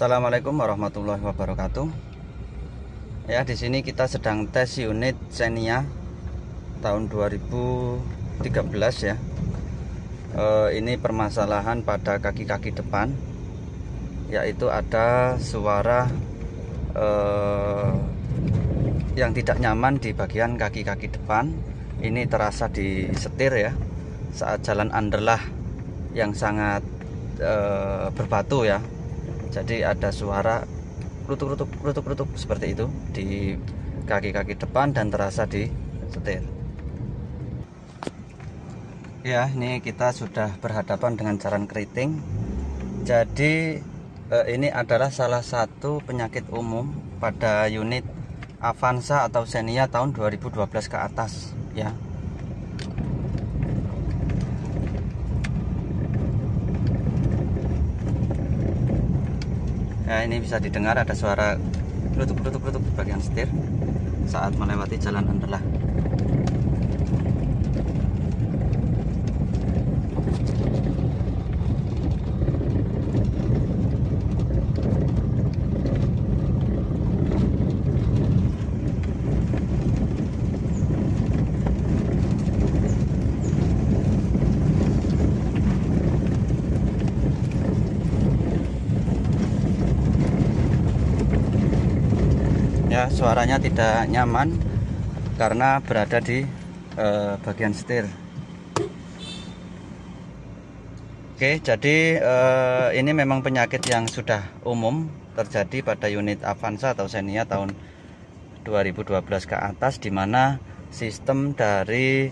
Assalamualaikum warahmatullahi wabarakatuh. Ya, di sini kita sedang tes unit Xenia tahun 2013 ya. Ini permasalahan pada kaki-kaki depan, yaitu ada suara yang tidak nyaman di bagian kaki-kaki depan. Ini terasa di setir ya, saat jalan underlah yang sangat berbatu ya. Jadi ada suara kerutuk seperti itu di kaki-kaki depan dan terasa di setir. Ya, ini kita sudah berhadapan dengan jaran keriting. Jadi ini adalah salah satu penyakit umum pada unit Avanza atau Xenia tahun 2012 ke atas ya. Ya, ini bisa didengar ada suara kerutuk di bagian setir saat melewati jalan underlah. Ya, suaranya tidak nyaman karena berada di bagian setir. Oke, jadi ini memang penyakit yang sudah umum terjadi pada unit Avanza atau Xenia tahun 2012 ke atas, di mana sistem dari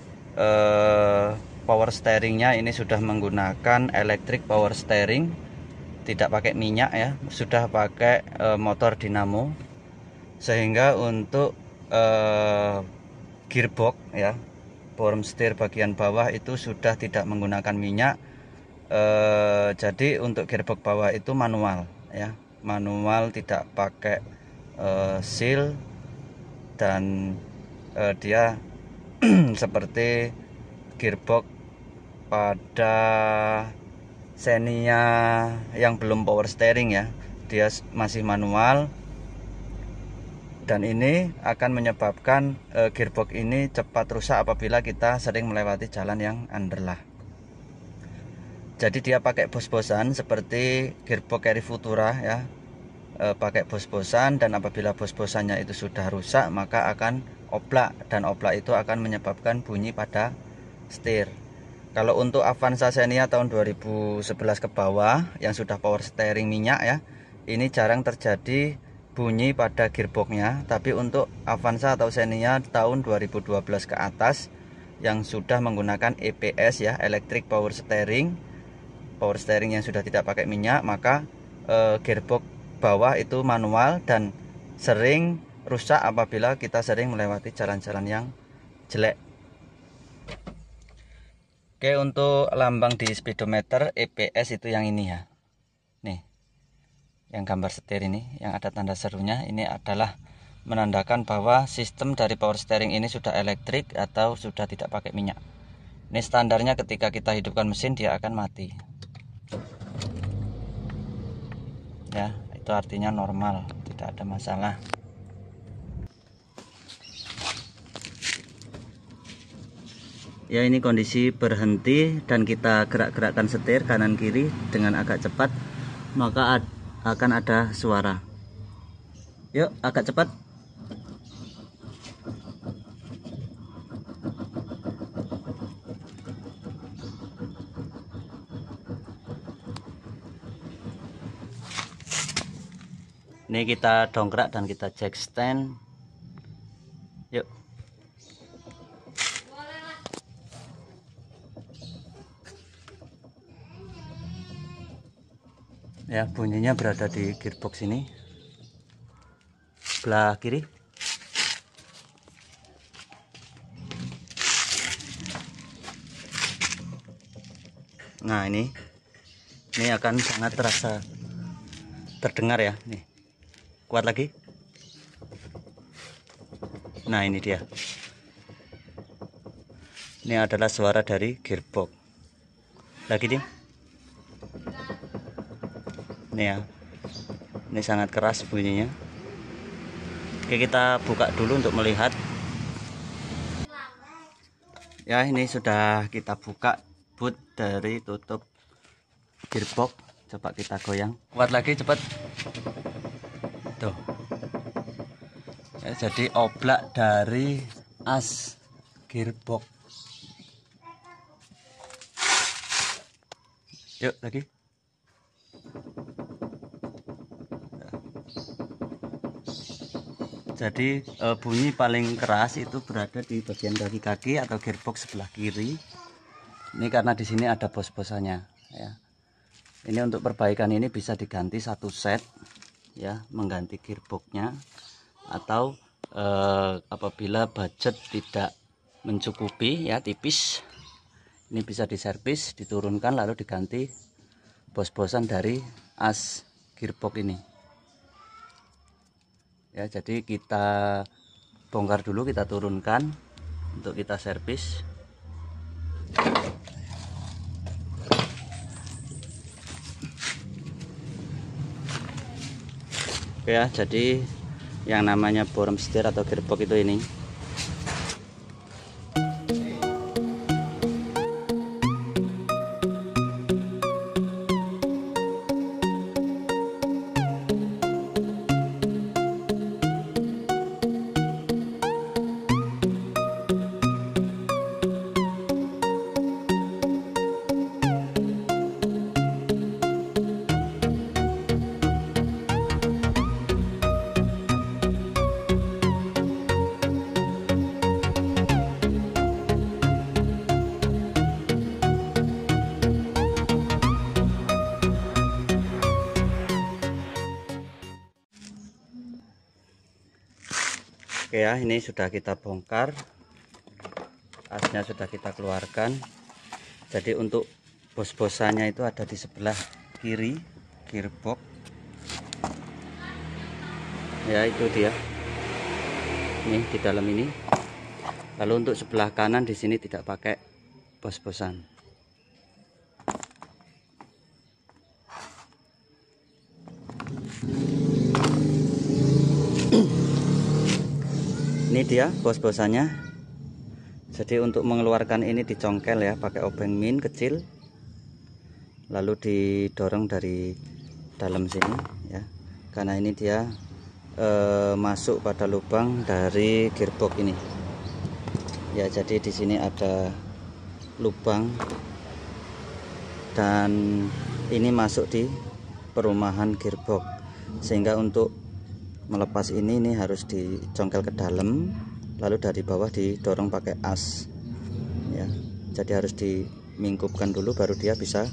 power steeringnya ini sudah menggunakan electric power steering, tidak pakai minyak ya, sudah pakai motor dinamo. Sehingga untuk gearbox ya, form steer bagian bawah itu sudah tidak menggunakan minyak. Jadi untuk gearbox bawah itu manual ya, manual, tidak pakai seal, dan dia seperti gearbox pada Xenia yang belum power steering ya, dia masih manual. Dan ini akan menyebabkan gearbox ini cepat rusak apabila kita sering melewati jalan yang underlah. Jadi dia pakai bos-bosan seperti gearbox Carry Futura ya, pakai bos-bosan, dan apabila bos-bosannya itu sudah rusak maka akan oblak, dan oblak itu akan menyebabkan bunyi pada setir. Kalau untuk Avanza Xenia tahun 2011 ke bawah yang sudah power steering minyak ya, ini jarang terjadi bunyi pada gearboxnya. Tapi untuk Avanza atau Xenia tahun 2012 ke atas yang sudah menggunakan EPS ya, electric power steering yang sudah tidak pakai minyak, maka gearbox bawah itu manual dan sering rusak apabila kita sering melewati jalan-jalan yang jelek. Oke, untuk lambang di speedometer EPS itu yang ini ya, nih yang gambar setir ini, yang ada tanda serunya, ini adalah menandakan bahwa sistem dari power steering ini sudah elektrik atau sudah tidak pakai minyak. Ini standarnya ketika kita hidupkan mesin dia akan mati ya, itu artinya normal, tidak ada masalah. Ya, ini kondisi berhenti dan kita gerak-gerakkan setir kanan kiri dengan agak cepat, maka akan ada suara. Yuk, agak cepat. Ini kita dongkrak dan kita jack stand. Yuk. Ya, bunyinya berada di gearbox ini sebelah kiri. Nah, ini akan sangat terasa terdengar ya, nih. Kuat lagi. Nah, ini dia. Ini adalah suara dari gearbox. Lagi nih. Ini ya. Ini sangat keras bunyinya. Oke, kita buka dulu untuk melihat. Ya, ini sudah kita buka boot dari tutup gearbox. Coba kita goyang. Kuat lagi, cepat. Tuh. Ya, jadi oblak dari as gearbox. Yuk lagi. Jadi bunyi paling keras itu berada di bagian kaki-kaki atau gearbox sebelah kiri. Ini karena di sini ada bos-bosannya ya. Ini untuk perbaikan ini bisa diganti satu set ya, mengganti gearboxnya, atau apabila budget tidak mencukupi ya, tipis, ini bisa diservis, diturunkan lalu diganti bos-bosan dari as gearbox ini. Ya, jadi kita bongkar dulu, kita turunkan untuk kita servis. Oke ya, jadi yang namanya bottom steer atau gearbox itu ini. Oke ya, ini sudah kita bongkar, asnya sudah kita keluarkan. Jadi untuk bos-bosannya itu ada di sebelah kiri gearbox ya, itu dia ini di dalam ini. Lalu untuk sebelah kanan di sini tidak pakai bos-bosan. Ini dia bos-bosannya. Jadi untuk mengeluarkan ini dicongkel ya, pakai obeng min kecil, lalu didorong dari dalam sini ya, karena ini dia masuk pada lubang dari gearbox ini ya. Jadi di sini ada lubang dan ini masuk di perumahan gearbox, sehingga untuk melepas ini harus dicongkel ke dalam, lalu dari bawah didorong pakai as ya. Jadi harus dimingkupkan dulu baru dia bisa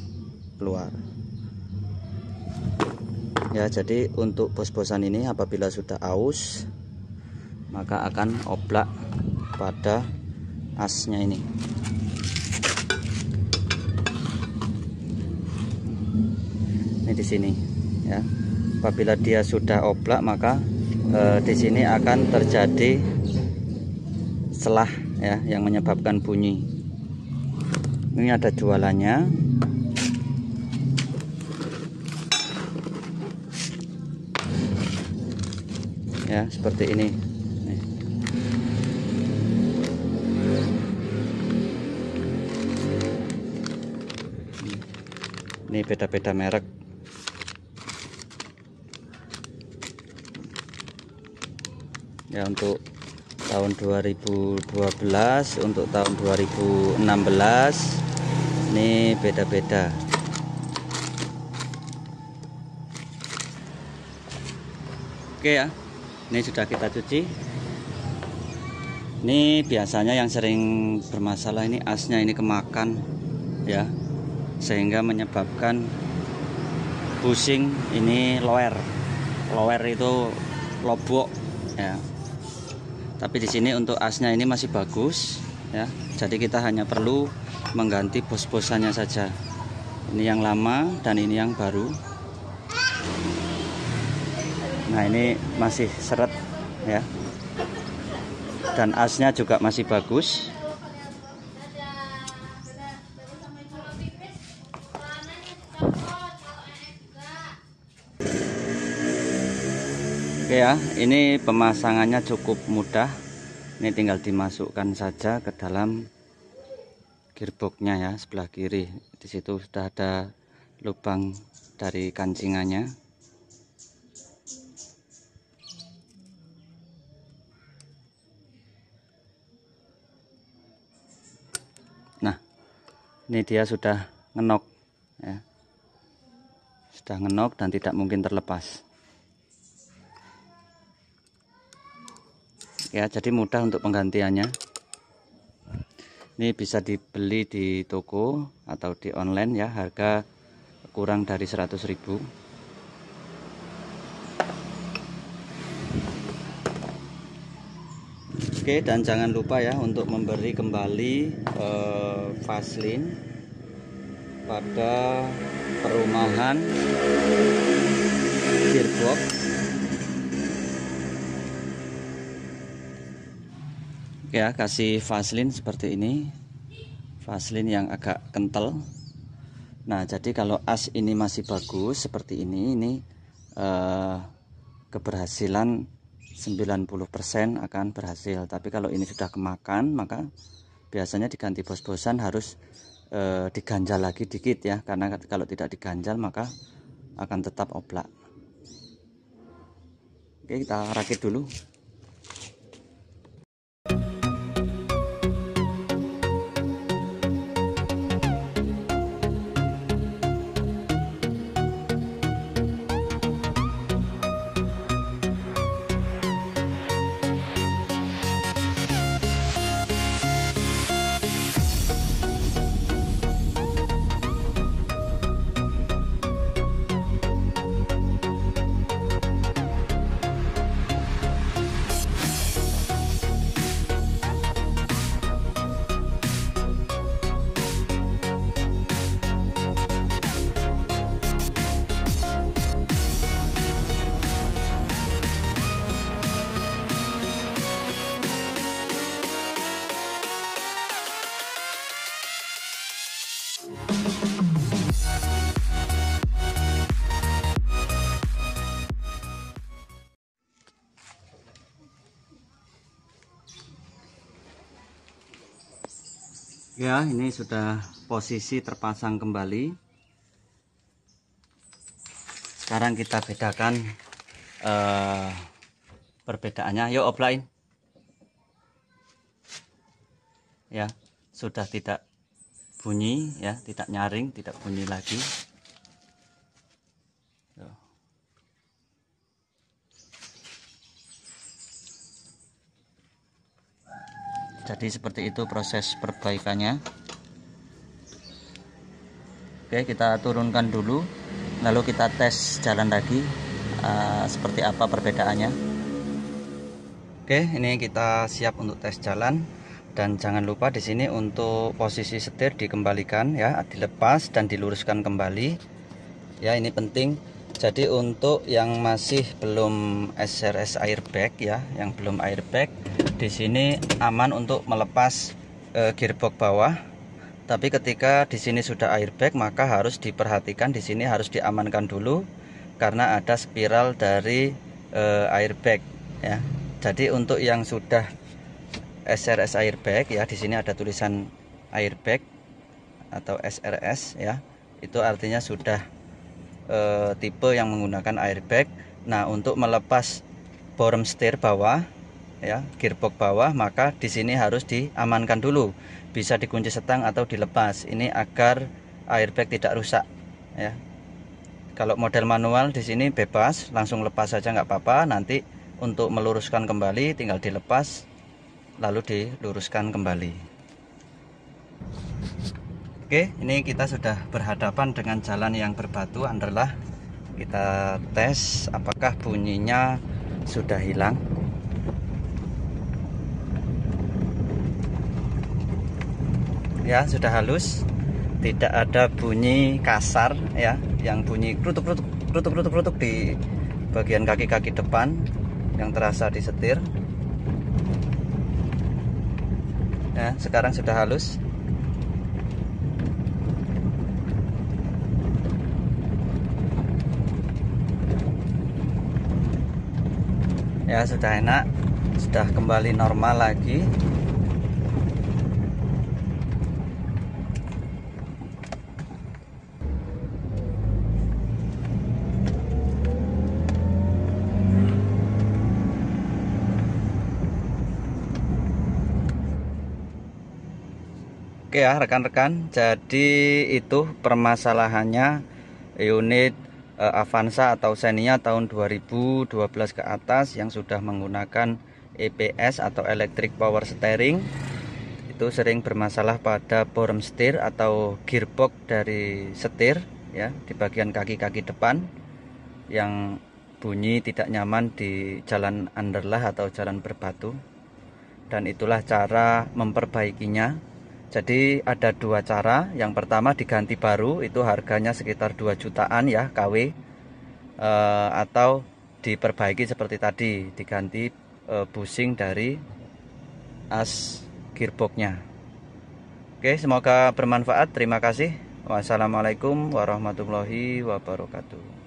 keluar ya. Jadi untuk bos-bosan ini apabila sudah aus maka akan oblak pada asnya ini. Ini di sini ya. Apabila dia sudah oblak maka di sini akan terjadi selah ya, yang menyebabkan bunyi. Ini ada jualannya. Ya, seperti ini. Nih. Ini beda-beda merek. Ya, untuk tahun 2012, untuk tahun 2016 ini beda-beda. Oke ya, ini sudah kita cuci. Ini biasanya yang sering bermasalah ini asnya ini kemakan ya, sehingga menyebabkan bushing ini lower itu lobok ya. Tapi di sini untuk asnya ini masih bagus ya. Jadi kita hanya perlu mengganti bos-bosannya saja. Ini yang lama dan ini yang baru. Nah, ini masih seret ya. Dan asnya juga masih bagus. Oke ya, ini pemasangannya cukup mudah. Ini tinggal dimasukkan saja ke dalam gearboxnya ya, sebelah kiri. Di situ sudah ada lubang dari kancingannya. Nah, ini dia sudah ngenok ya. Sudah ngenok dan tidak mungkin terlepas. Ya, jadi mudah untuk penggantiannya. Ini bisa dibeli di toko atau di online ya, harga kurang dari 100.000. Oke, dan jangan lupa ya untuk memberi kembali Vaseline pada perumahan gearbox. Ya, kasih Vaseline seperti ini, Vaseline yang agak kental. Nah, jadi kalau as ini masih bagus seperti ini keberhasilan 90% akan berhasil. Tapi kalau ini sudah kemakan, maka biasanya diganti bos-bosan harus diganjal lagi dikit ya, karena kalau tidak diganjal maka akan tetap oblak. Oke, kita rakit dulu. Ya, ini sudah posisi terpasang kembali. Sekarang kita bedakan perbedaannya. Yuk offline. Ya, sudah tidak bunyi ya, tidak nyaring, tidak bunyi lagi. Tuh. Jadi seperti itu proses perbaikannya. Oke, kita turunkan dulu, lalu kita tes jalan lagi seperti apa perbedaannya. Oke, ini kita siap untuk tes jalan. Dan jangan lupa di sini untuk posisi setir dikembalikan ya, dilepas dan diluruskan kembali. Ya, ini penting. Jadi untuk yang masih belum SRS airbag ya, yang belum airbag, di sini aman untuk melepas gearbox bawah. Tapi ketika di sini sudah airbag, maka harus diperhatikan di sini harus diamankan dulu karena ada spiral dari airbag ya. Jadi untuk yang sudah SRS airbag ya, di sini ada tulisan airbag atau SRS ya. Itu artinya sudah tipe yang menggunakan airbag. Nah, untuk melepas bottom steer bawah ya, gearbox bawah, maka di sini harus diamankan dulu. Bisa dikunci setang atau dilepas. Ini agar airbag tidak rusak ya. Kalau model manual di sini bebas, langsung lepas saja nggak apa-apa. Nanti untuk meluruskan kembali tinggal dilepas lalu diluruskan kembali. Oke, ini kita sudah berhadapan dengan jalan yang berbatu underlah. Kita tes apakah bunyinya sudah hilang. Ya, sudah halus. Tidak ada bunyi kasar ya, yang bunyi krutuk di bagian kaki-kaki depan yang terasa di setir. Ya, sekarang sudah halus. Ya, sudah enak, sudah kembali normal lagi. Oke ya rekan-rekan, jadi itu permasalahannya unit Avanza atau Xenia tahun 2012 ke atas yang sudah menggunakan EPS atau Electric Power Steering. Itu sering bermasalah pada bottom steer atau gearbox dari setir ya, di bagian kaki-kaki depan yang bunyi tidak nyaman di jalan underlah atau jalan berbatu. Dan itulah cara memperbaikinya. Jadi ada dua cara. Yang pertama diganti baru, itu harganya sekitar 2 jutaan ya KW, atau diperbaiki seperti tadi, diganti bushing dari as gearboxnya. Oke, semoga bermanfaat. Terima kasih. Wassalamualaikum warahmatullahi wabarakatuh.